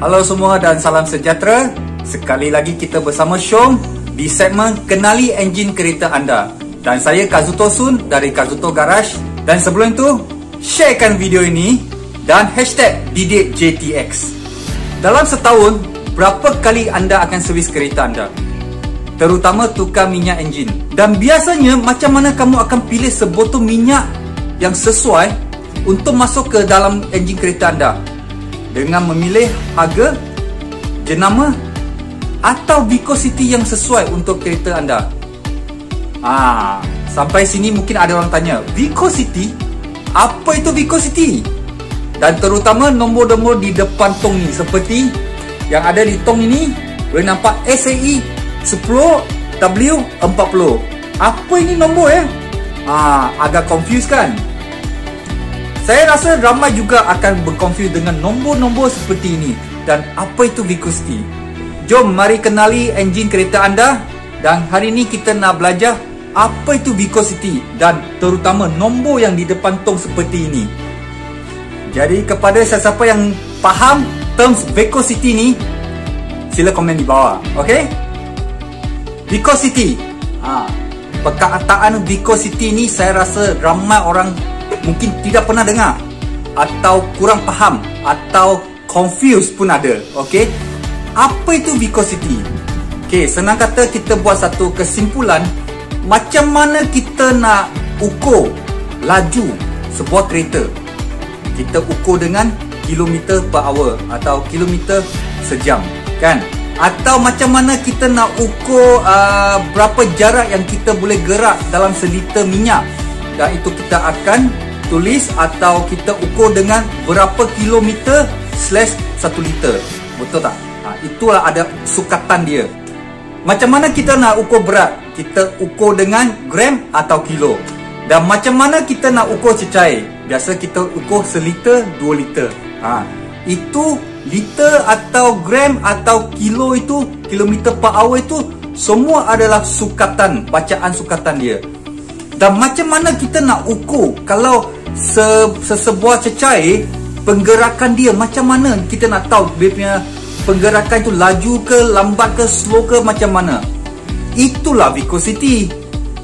Halo semua dan salam sejahtera. Sekali lagi kita bersama Syom di segmen Kenali Enjin Kereta Anda. Dan saya Kazuto Sun dari Kazuto Garage. Dan sebelum itu, sharekan video ini dan hashtag Didik JTX. Dalam setahun, berapa kali anda akan servis kereta anda? Terutama tukar minyak enjin. Dan biasanya macam mana kamu akan pilih sebotol minyak yang sesuai untuk masuk ke dalam enjin kereta anda? Dengan memilih harga, jenama atau viscosity yang sesuai untuk kereta anda. Sampai sini mungkin ada orang tanya, viscosity? Apa itu viscosity? Dan terutama nombor-nombor di depan tong ni, seperti yang ada di tong ini, boleh nampak SAE 10W40. Apa ini nombor ya? Agak confused kan? Saya rasa ramai juga akan berconfuse dengan nombor-nombor seperti ini. Dan apa itu viscosity? Jom mari kenali enjin kereta anda. Dan hari ini kita nak belajar apa itu viscosity dan terutama nombor yang di depan tong seperti ini. Jadi kepada sesiapa yang faham terms viscosity ni, sila komen di bawah. Okay? Viscosity. Perkataan viscosity ni saya rasa ramai orang mungkin tidak pernah dengar, atau kurang faham, atau confused pun ada. Okay? Apa itu viscosity? Okay, senang kata kita buat satu kesimpulan. Macam mana kita nak ukur laju sebuah kereta? Kita ukur dengan kilometer per hour atau kilometer sejam, kan? Atau macam mana kita nak ukur berapa jarak yang kita boleh gerak dalam seliter minyak? Dan itu kita akan tulis atau kita ukur dengan berapa kilometer /1 liter. Betul tak? Itulah ada sukatan dia. Macam mana kita nak ukur berat? Kita ukur dengan gram atau kilo. Dan macam mana kita nak ukur cecair? Biasa kita ukur seliter 2 liter. Itu liter atau gram atau kilo itu, kilometer per hour itu, semua adalah sukatan, bacaan sukatan dia. Dan macam mana kita nak ukur kalau sebuah cecair, penggerakan dia macam mana kita nak tahu dia punya penggerakan itu laju ke, lambat ke, slow ke, macam mana? Itulah viscosity.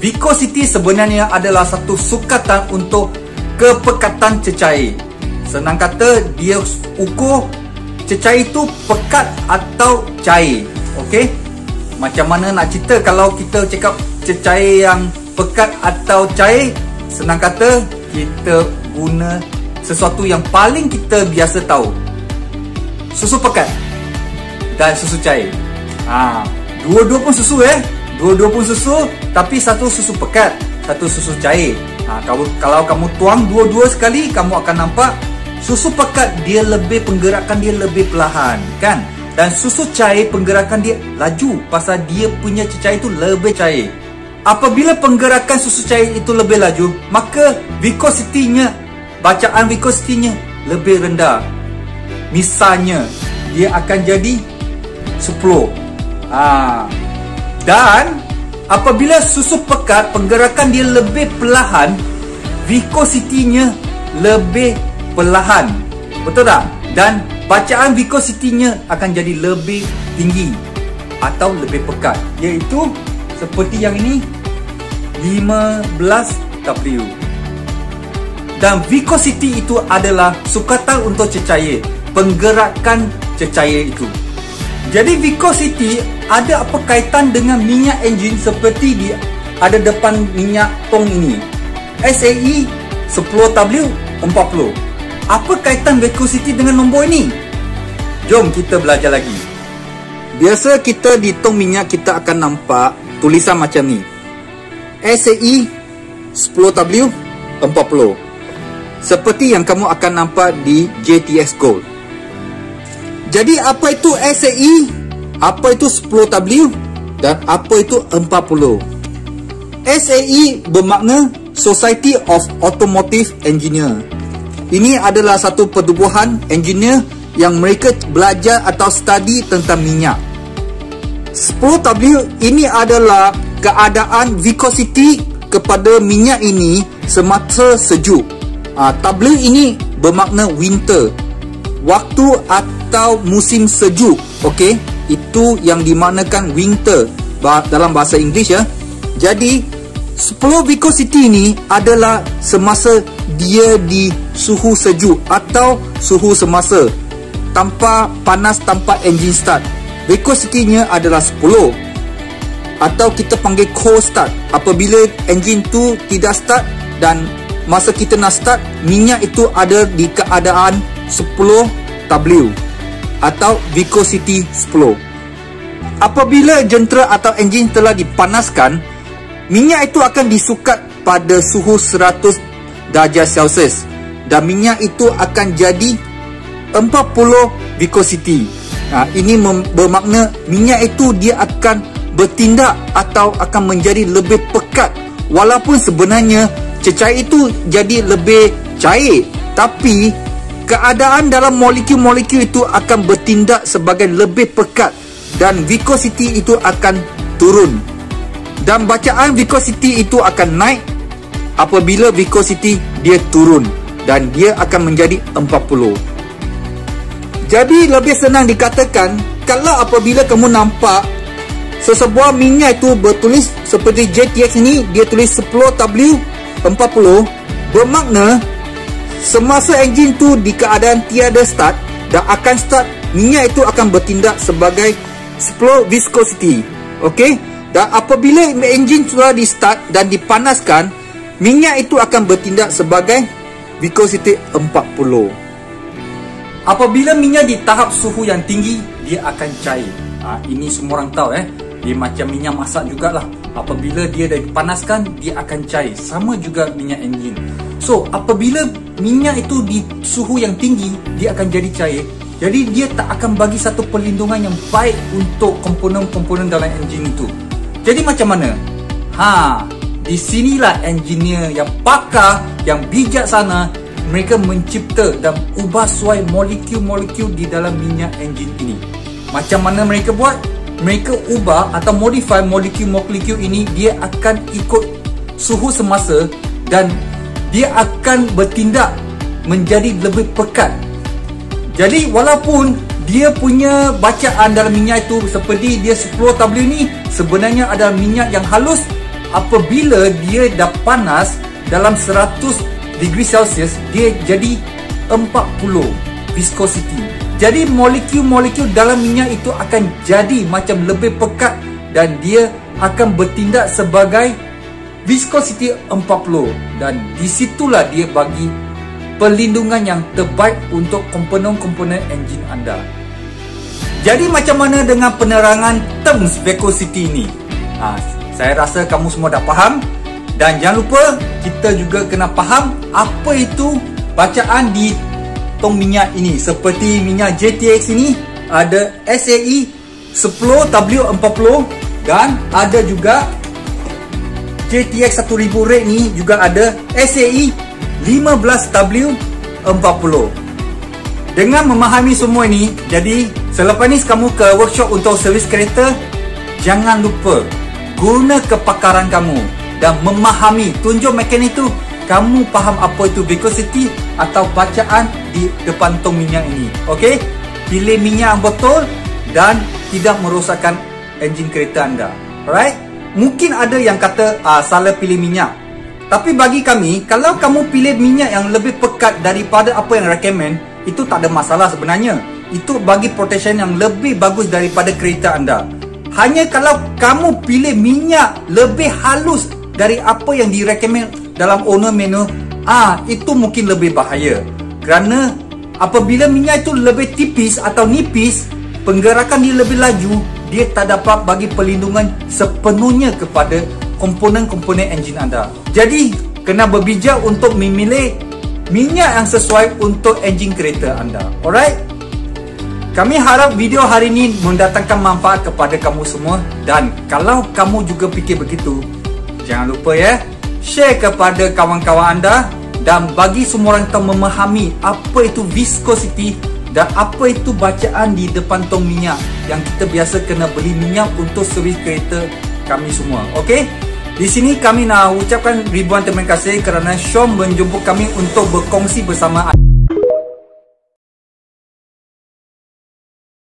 Viscosity sebenarnya adalah satu sukatan untuk kepekatan cecair. Senang kata, dia ukur cecair itu pekat atau cair. Okey? Macam mana nak cerita kalau kita cakap cecair yang pekat atau cair? Senang kata, kita guna sesuatu yang paling kita biasa tahu. Susu pekat dan susu cair. Dua-dua pun susu Dua-dua pun susu, tapi satu susu pekat, satu susu cair. Kalau kamu tuang dua-dua sekali, kamu akan nampak susu pekat dia lebih, penggerakan dia lebih perlahan, kan? Dan susu cair penggerakan dia laju, pasal dia punya cecair itu lebih cair. Apabila penggerakan susu cair itu lebih laju, maka viscosity-nya, bacaan viscosity-nya lebih rendah. Misalnya, dia akan jadi 10. Dan apabila susu pekat, penggerakan dia lebih perlahan, viscosity-nya lebih perlahan. Betul tak? Dan bacaan viscosity-nya akan jadi lebih tinggi atau lebih pekat, iaitu seperti yang ini, 15W. Dan viscosity itu adalah sukatan untuk cecair, penggerakan cecair itu. Jadi viscosity ada apa kaitan dengan minyak enjin seperti ada depan minyak tong ini, SAE 10W40. Apa kaitan viscosity dengan nombor ini? Jom kita belajar lagi. Biasa kita di tong minyak kita akan nampak tulisan macam ni, SAE 10W40. Seperti yang kamu akan nampak di JTX Gold. Jadi apa itu SAE, apa itu 10W, dan apa itu 40? SAE bermakna Society of Automotive Engineer. Ini adalah satu pertubuhan engineer yang mereka belajar atau study tentang minyak. 10W ini adalah keadaan viscosity kepada minyak ini semasa sejuk. W ini bermakna winter, waktu atau musim sejuk. Okey, itu yang dimaknakan winter dalam bahasa Inggeris ya. Jadi 10 viscosity ini adalah semasa dia di suhu sejuk atau suhu semasa, tanpa panas, tanpa engine start. Viscosity-nya adalah 10, atau kita panggil cold start. Apabila engine tu tidak start dan masa kita nak start, minyak itu ada di keadaan 10 W atau viscosity 10. Apabila jentera atau enjin telah dipanaskan, minyak itu akan disukat pada suhu 100 darjah Celsius dan minyak itu akan jadi 40 viscosity. Ini bermakna minyak itu dia akan bertindak atau akan menjadi lebih pekat. Walaupun sebenarnya cecair itu jadi lebih cair, tapi keadaan dalam molekul-molekul itu akan bertindak sebagai lebih pekat dan viscosity itu akan turun. Dan bacaan viscosity itu akan naik apabila viscosity dia turun dan dia akan menjadi 40. Jadi lebih senang dikatakan, kalau apabila kamu nampak sesebuah minyak itu bertulis seperti JTX ini, dia tulis 10W 40, bermakna semasa enjin tu di keadaan tiada start dan akan start, minyak itu akan bertindak sebagai 10 viscosity. Okey, dan apabila enjin sudah di start dan dipanaskan, minyak itu akan bertindak sebagai viscosity 40. Apabila minyak di tahap suhu yang tinggi, dia akan cair. Ini semua orang tahu dia macam minyak masak jugalah. Apabila dia dah dipanaskan, dia akan cair. Sama juga minyak enjin. So, apabila minyak itu di suhu yang tinggi, dia akan jadi cair. Jadi, dia tak akan bagi satu perlindungan yang baik untuk komponen-komponen dalam enjin itu. Jadi, macam mana? Di sinilah engineer yang pakar, yang bijaksana, mereka mencipta dan ubah suai molekul-molekul di dalam minyak enjin ini. Macam mana mereka buat? Mereka ubah atau modify molekul-molekul ini, dia akan ikut suhu semasa dan dia akan bertindak menjadi lebih pekat. Jadi walaupun dia punya bacaan dalam minyak itu seperti dia 10W ni, sebenarnya adalah minyak yang halus. Apabila dia dah panas dalam 100 degree Celsius, dia jadi 40 viscosity. Jadi molekul-molekul dalam minyak itu akan jadi macam lebih pekat dan dia akan bertindak sebagai viscosity 40, dan disitulah dia bagi perlindungan yang terbaik untuk komponen-komponen enjin anda. Jadi macam mana dengan penerangan terms viscosity ini? Saya rasa kamu semua dah faham. Dan jangan lupa, kita juga kena faham apa itu bacaan di tong minyak ini. Seperti minyak JTX ini, ada SAE 10W40 dan ada juga JTX 1000 rate ni juga ada SAE 15W40. Dengan memahami semua ini, jadi selepas ni kamu ke workshop untuk servis kereta, jangan lupa guna kepakaran kamu dan memahami, tunjuk mekanik itu, kamu faham apa itu viscosity atau bacaan di depan tong minyak ini. Okey? Pilih minyak yang betul dan tidak merosakkan enjin kereta anda. Alright? Mungkin ada yang kata salah pilih minyak. Tapi bagi kami, kalau kamu pilih minyak yang lebih pekat daripada apa yang recommend, itu tak ada masalah sebenarnya. Itu bagi protection yang lebih bagus daripada kereta anda. Hanya kalau kamu pilih minyak lebih halus dari apa yang direkomend dalam owner manual, itu mungkin lebih bahaya. Kerana apabila minyak itu lebih tipis atau nipis, penggerakan dia lebih laju, dia tak dapat bagi perlindungan sepenuhnya kepada komponen-komponen enjin anda. Jadi, kena berbijak untuk memilih minyak yang sesuai untuk enjin kereta anda. Alright? Kami harap video hari ini mendatangkan manfaat kepada kamu semua. Dan kalau kamu juga fikir begitu, jangan lupa share kepada kawan-kawan anda dan bagi semua orang tahu memahami apa itu viscosity dan apa itu bacaan di depan tong minyak yang kita biasa kena beli minyak untuk servis kereta kami semua. Okey? Di sini kami nak ucapkan ribuan terima kasih kerana Syom menjemput kami untuk berkongsi bersama anda.